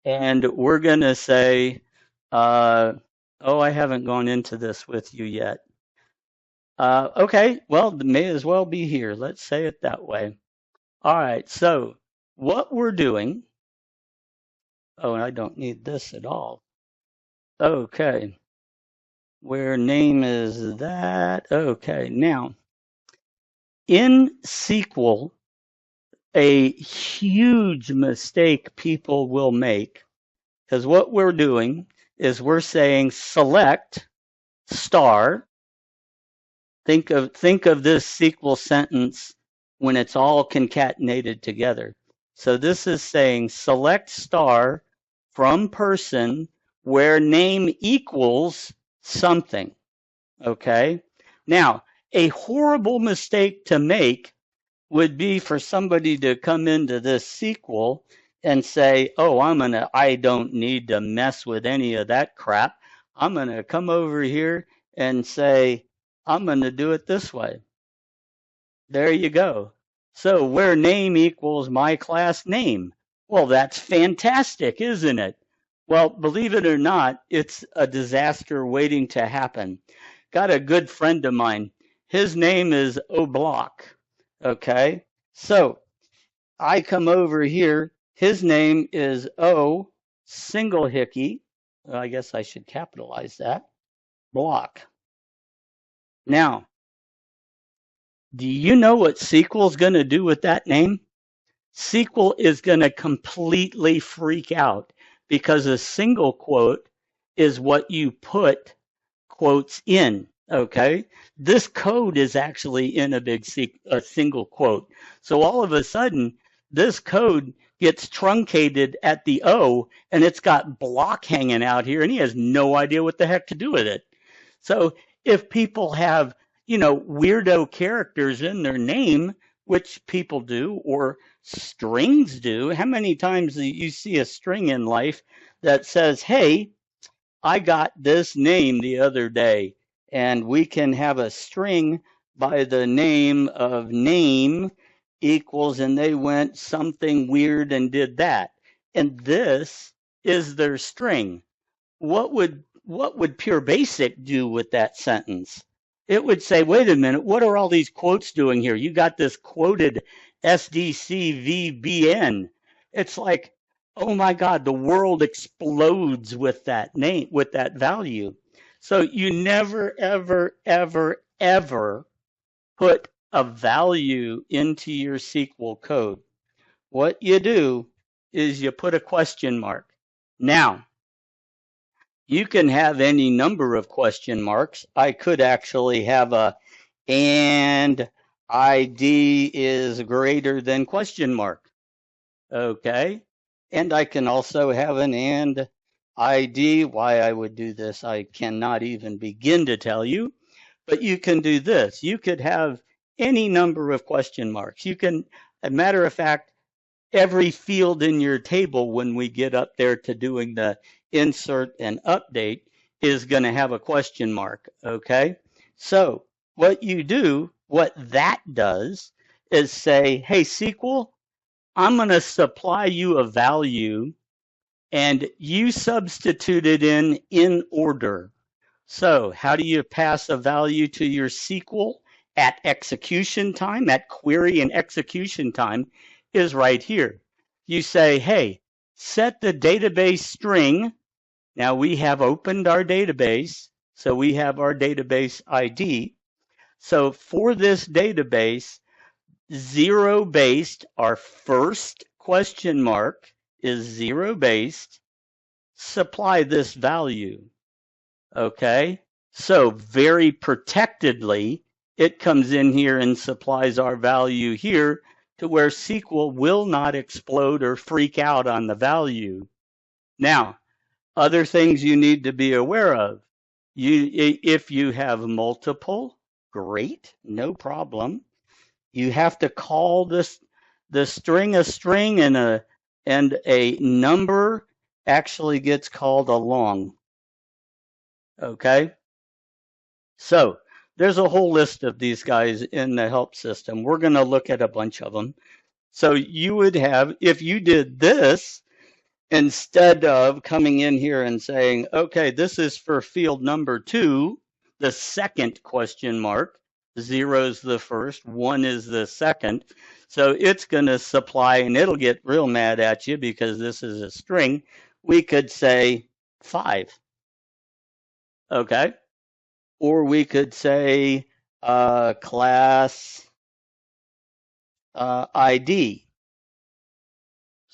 And we're going to say, oh, I haven't gone into this with you yet. Okay, well, it may as well be here. Let's say it that way. All right, so what we're doing, oh, I don't need this at all. Okay, where name is that? Okay, now in SQL, a huge mistake people will make, because what we're doing is we're saying select star. Think of this SQL sentence when it's all concatenated together. So this is saying select star from person where name equals something. Okay? Now, a horrible mistake to make would be for somebody to come into this SQL and say, oh, I don't need to mess with any of that crap. I'm going to come over here and say, I'm going to do it this way. There you go. So where name equals my class name. Well, that's fantastic, isn't it? Well, believe it or not, it's a disaster waiting to happen. Got a good friend of mine. His name is O'Block. Okay. So I come over here. His name is O single hickey. Well, I guess I should capitalize that. Block. Now, do you know what SQL is going to do with that name? SQL is going to completely freak out because a single quote is what you put quotes in. Okay, this code is actually in a single quote. So all of a sudden, this code gets truncated at the O, and it's got block hanging out here, and he has no idea what the heck to do with it. So if people have, weirdo characters in their name, which people do, or strings do, how many times do you see a string in life that says, hey, I got this name the other day, and we can have a string by the name of name equals, and they went something weird and did that. And this is their string. What would PureBasic do with that sentence? It would say, wait a minute, what are all these quotes doing here? You got this quoted SDCVBN. It's like, oh my God, the world explodes with that name, with that value. So you never, ever, ever, ever put a value into your SQL code. What you do is you put a question mark. Now, you can have any number of question marks. I could actually have and ID is greater than question mark. Okay. And I can also have an and ID. Why I would do this, I cannot even begin to tell you. But you can do this. You could have any number of question marks. You can, as a matter of fact, every field in your table when we get up there to doing the insert and update is going to have a question mark. Okay. So what you do, what that does is say, hey, SQL, I'm going to supply you a value and you substitute it in order. So how do you pass a value to your SQL at execution time, at query and execution time is right here. You say, hey, set the database string. Now we have opened our database, so we have our database ID. So for this database, zero based, our first question mark is zero based, supply this value. Okay, so very protectedly, it comes in here and supplies our value here to where SQL will not explode or freak out on the value. Now, other things you need to be aware of. If you have multiple, great, no problem. You have to call the string a string, and a number actually gets called a long. Okay? So there's a whole list of these guys in the help system. We're going to look at a bunch of them. So you would have, if you did this, instead of coming in here and saying, okay, this is for field number 2, the second question mark, 0 is the first, 1 is the second. So it's going to supply, and it'll get real mad at you because this is a string. We could say 5, okay? Or we could say class ID.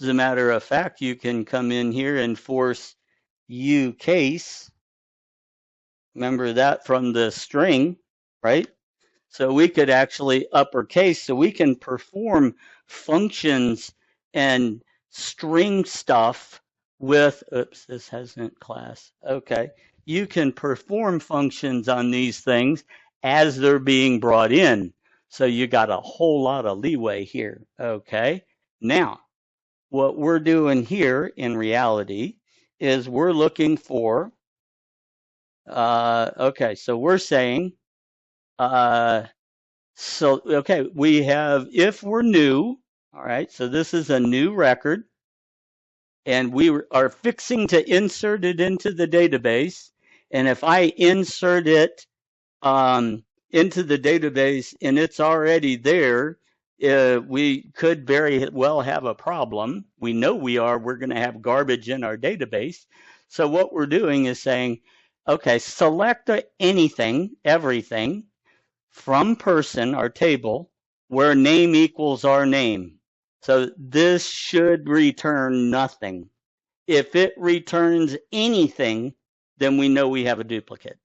As a matter of fact, you can come in here and force case. Remember that from the string, right? So we could actually uppercase, so we can perform functions and string stuff with, oops, this hasn't class. Okay. You can perform functions on these things as they're being brought in. So you got a whole lot of leeway here. Okay. Now, what we're doing here in reality is we're looking for, okay, so we're saying, okay, we have if we're new, all right, so this is a new record, and we are fixing to insert it into the database. And if I insert it into the database and it's already there, we could very well have a problem. We know we're going to have garbage in our database. So what we're doing is saying, okay, select anything, everything from person, our table, where name equals our name. So this should return nothing. If it returns anything, then we know we have a duplicate.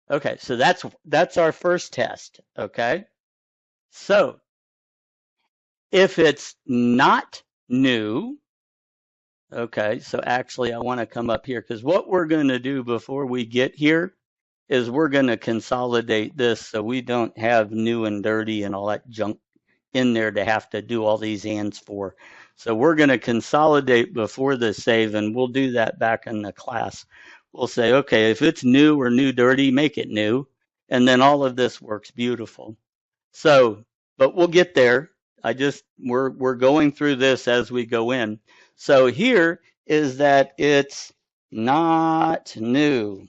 Okay, so that's our first test, okay? So if it's not new, okay, so actually I want to come up here because what we're going to do before we get here is we're going to consolidate this so we don't have new and dirty and all that junk in there to have to do all these ands for. So we're going to consolidate before the save, and we'll do that back in the class. We'll say, okay, if it's new or new dirty, make it new. And then all of this works beautiful. So, but we'll get there. We're going through this as we go in. So here is that it's not new.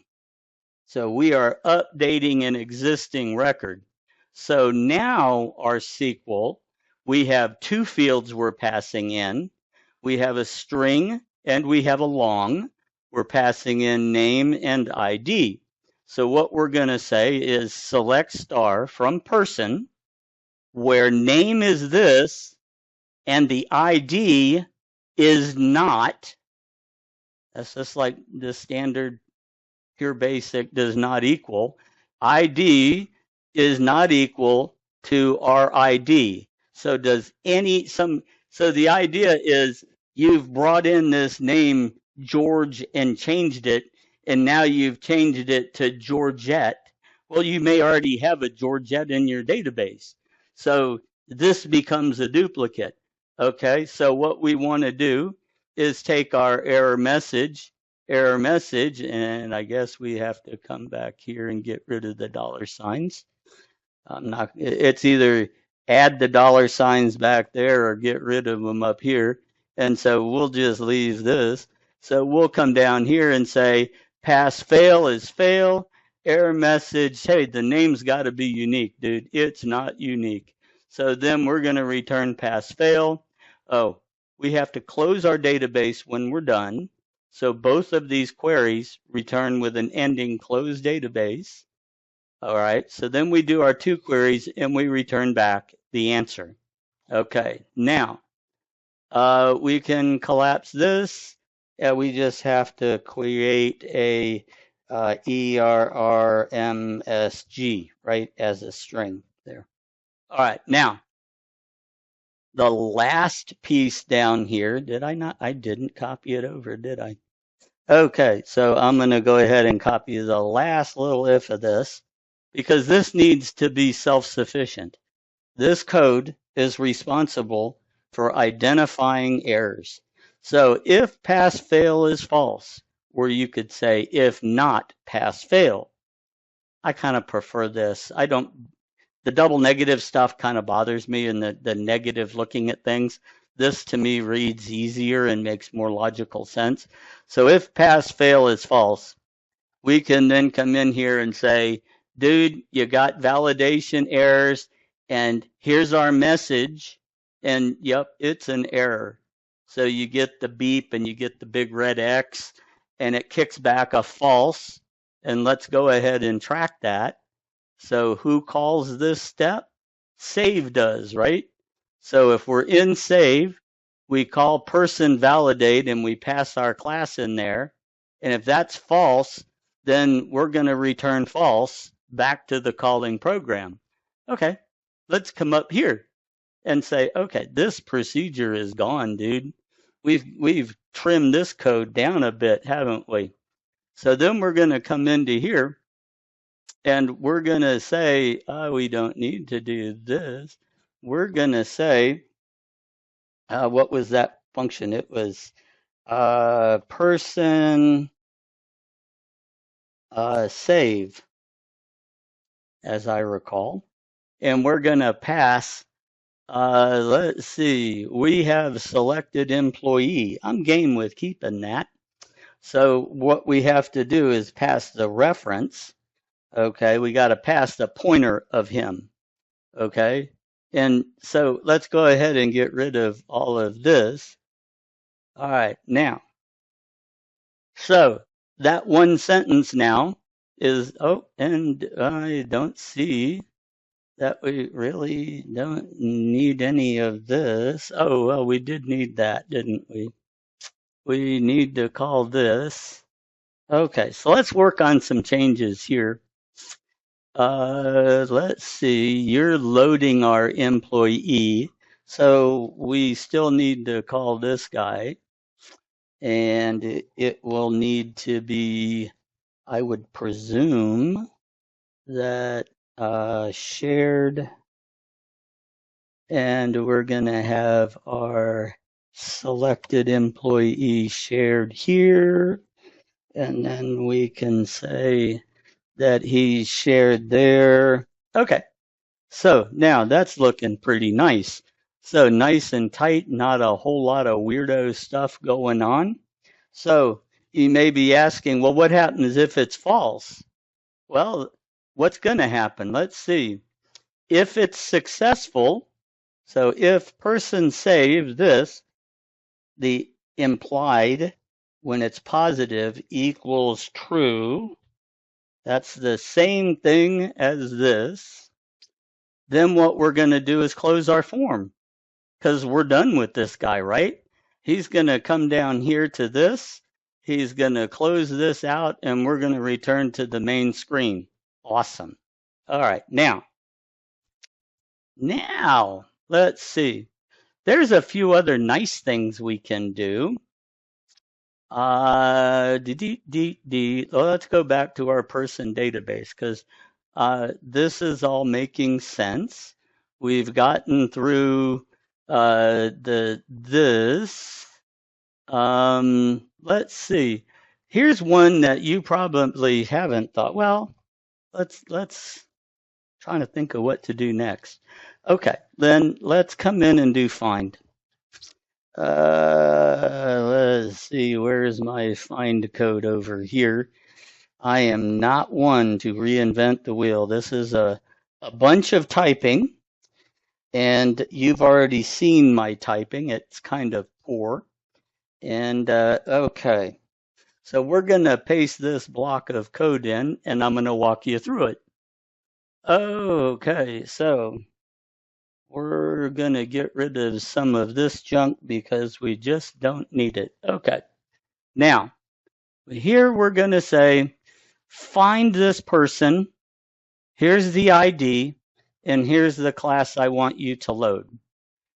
So we are updating an existing record. So now our SQL, we have 2 fields we're passing in. We have a string and we have a long. We're passing in name and ID. So what we're going to say is select star from person, where name is this and the ID is not. That's just like the standard PureBasic does not equal. ID is not equal to our ID. So so the idea is you've brought in this name George and changed it, and now you've changed it to Georgette. Well, you may already have a Georgette in your database. So this becomes a duplicate. Okay, so what we want to do is take our error message, and I guess we have to come back here and get rid of the dollar signs. It's either add the dollar signs back there or get rid of them up here. And so we'll just leave this. So we'll come down here and say pass fail is fail. Error message, hey, the name's got to be unique, dude. It's not unique. So then we're going to return pass fail. Oh, we have to close our database when we're done. So both of these queries return with an ending closed database. All right, so then we do our 2 queries and we return back the answer. Okay, now we can collapse this. We just have to create a ERRMSG, right, as a string there. All right, now the last piece down here, did I not? I didn't copy it over, did I? Okay, so I'm going to go ahead and copy the last little if of this because this needs to be self-sufficient. This code is responsible for identifying errors. So if pass fail is false, or you could say if not pass fail. I kind of prefer this. The double negative stuff kind of bothers me and the negative looking at things. this to me reads easier and makes more logical sense. So if pass fail is false, we can then come in here and say, dude, you got validation errors, and here's our message. And yep, it's an error. So you get the beep and you get the big red X, and it kicks back a false. And let's go ahead and track that. So who calls this step? Save does, right? So if we're in save, we call person validate and we pass our class in there. And if that's false, then we're going to return false back to the calling program. Okay, let's come up here and say, okay, this procedure is gone, dude. We've trimmed this code down a bit, haven't we? So then we're going to come into here and we're going to say, oh, we don't need to do this. We're going to say, what was that function? It was person save, as I recall. And we're going to pass, let's see, we have selected employee. I'm game with keeping that. So what we have to do is pass the reference. Okay, we got to pass the pointer of him. Okay, and so let's go ahead and get rid of all of this. All right, now, so that one sentence now is, oh, and I don't see that we really don't need any of this. Oh, well, we did need that, didn't we? We need to call this. Okay, so let's work on some changes here. Let's see, you're loading our employee. So we still need to call this guy. And it will need to be, I would presume, that shared. And we're going to have our selected employee shared here. And then we can say that he's shared there. Okay, so now that's looking pretty nice. So nice and tight, not a whole lot of weirdo stuff going on. So you may be asking, well, what happens if it's false? Well, what's going to happen? Let's see. If it's successful, so if person saves this, the implied when it's positive equals true. That's the same thing as this. Then what we're going to do is close our form because we're done with this guy, right? He's going to come down here to this. He's going to close this out and we're going to return to the main screen. Awesome. All right. Now, let's see. There's a few other nice things we can do. Let's go back to our person database because this is all making sense. We've gotten through this. Let's see. Here's one that you probably haven't thought. Well, let's trying to think of what to do next. Okay, then let's come in and do find. Let's see, where's my find code over here? I am not one to reinvent the wheel. This is a bunch of typing, and you've already seen my typing. It's kind of poor. And okay, so we're going to paste this block of code in, and I'm going to walk you through it. Okay, so we're going to get rid of some of this junk because we just don't need it. Okay. Now, here we're going to say, find this person. Here's the ID, and here's the class I want you to load.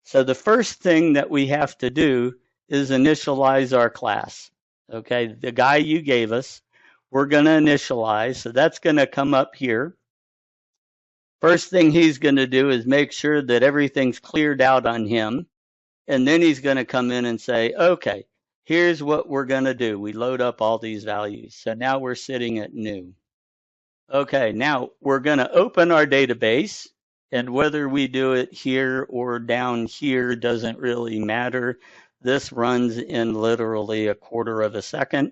So the first thing that we have to do is initialize our class. Okay, the guy you gave us, we're going to initialize. So that's going to come up here. First thing he's going to do is make sure that everything's cleared out on him. And then he's going to come in and say, okay, here's what we're going to do. We load up all these values. So now we're sitting at new. Okay, now we're going to open our database. And whether we do it here or down here doesn't really matter. This runs in literally a quarter of a second.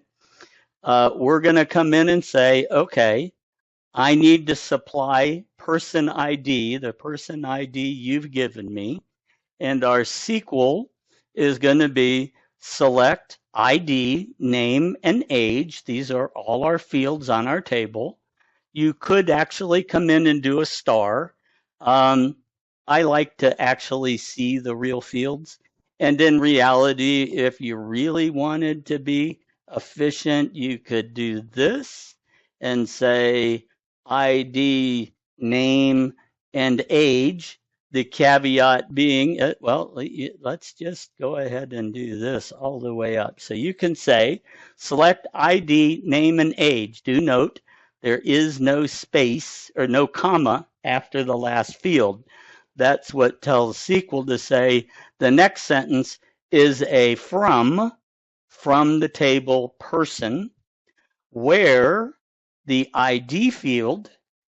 We're going to come in and say, okay, I need to supply person ID, the person ID you've given me. And our SQL is going to be select ID, name, and age. These are all our fields on our table. You could actually come in and do a star. Um, I like to actually see the real fields. And in reality, if you really wanted to be efficient, you could do this and say ID, name, and age. The caveat being, well, let's just go ahead and do this all the way up. So you can say select ID, name, and age. Do note there is no space or no comma after the last field. That's what tells SQL to say the next sentence is a from the table person, where the ID field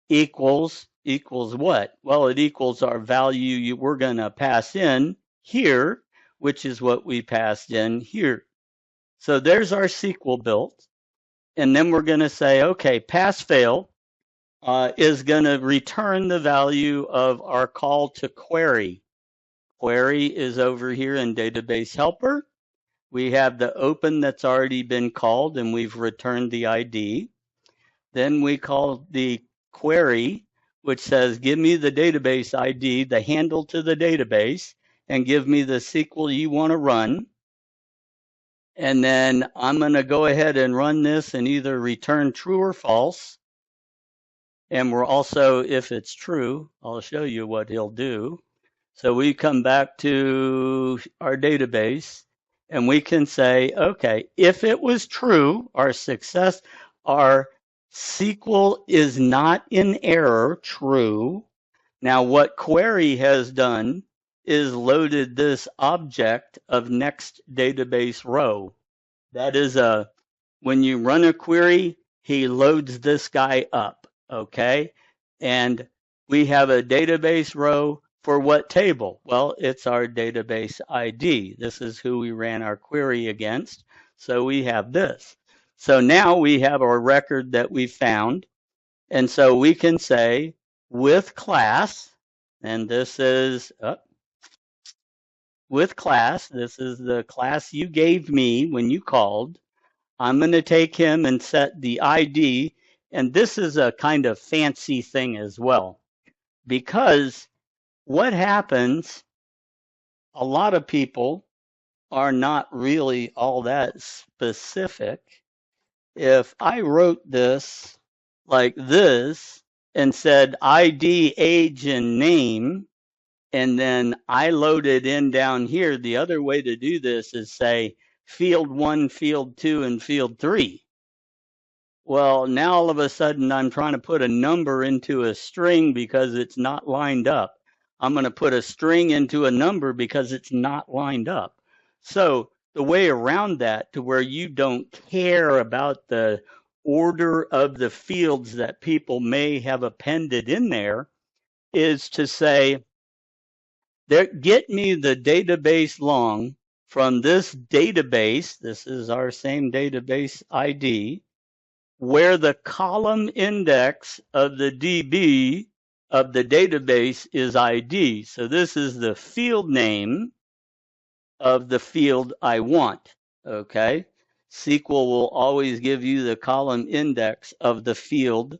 equals what? Well, it equals our value we're going to pass in here, which is what we passed in here. So there's our SQL built. And then we're going to say, okay, pass fail is going to return the value of our call to query. Query is over here in database helper. We have the open that's already been called and we've returned the ID. Then we call the query, which says, give me the database ID, the handle to the database, and give me the SQL you want to run. And then I'm going to go ahead and run this and either return true or false. And we're also, if it's true, I'll show you what he'll do. So we come back to our database and we can say, okay, if it was true, our SQL is not in error, true. Now what query has done is loaded this object of next database row. That is when you run a query, he loads this guy up, okay? And we have a database row for what table? Well, it's our database ID. This is who we ran our query against. So we have this. So now we have our record that we found. And so we can say with class, and this is with class, this is the class you gave me when you called. I'm going to take him and set the ID. And this is a kind of fancy thing as well, because what happens, a lot of people are not really all that specific. If I wrote this like this and said ID, age, and name, and then I loaded in down here, the other way to do this is say field 1, field 2, and field 3. Well, now all of a sudden I'm trying to put a number into a string because it's not lined up. I'm going to put a string into a number because it's not lined up. So the way around that to where you don't care about the order of the fields that people may have appended in there is to say, get me the database long from this database. This is our same database ID, where the column index of the DB of the database is ID. So this is the field name of the field I want, okay? SQL will always give you the column index of the field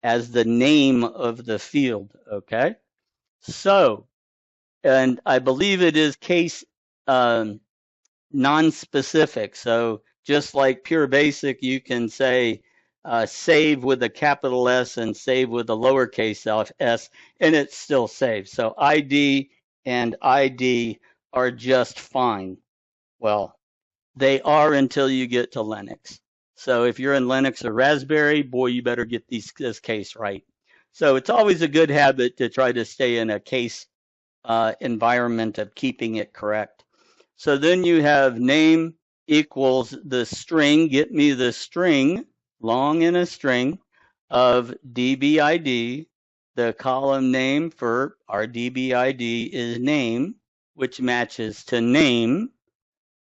as the name of the field, okay? So, and I believe it is case non-specific. So just like PureBasic, you can say save with a capital S and save with a lowercase s, and it still saves. So ID and ID are just fine. Well, they are until you get to Linux. So if you're in Linux or Raspberry, boy, you better get this case right. So it's always a good habit to try to stay in a case environment of keeping it correct. So then you have name equals the string, get me the string, long in a string, of DB ID, The column name for our DBID is name, which matches to name.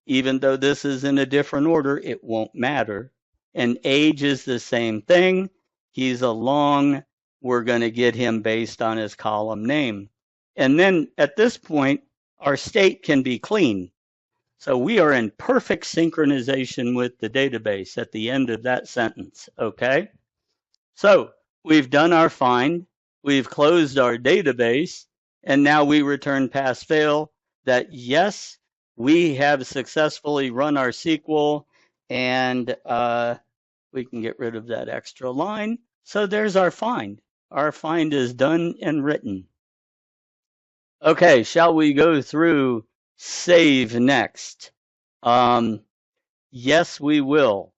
Even though this is in a different order, it won't matter. And age is the same thing. He's a long. We're going to get him based on his column name. And then at this point, our state can be clean. So we are in perfect synchronization with the database at the end of that sentence, okay? So we've done our find, we've closed our database, and now we return pass fail that yes, we have successfully run our SQL, and we can get rid of that extra line. So there's our find. Our find is done and written. Okay, shall we go through save next? Yes, we will.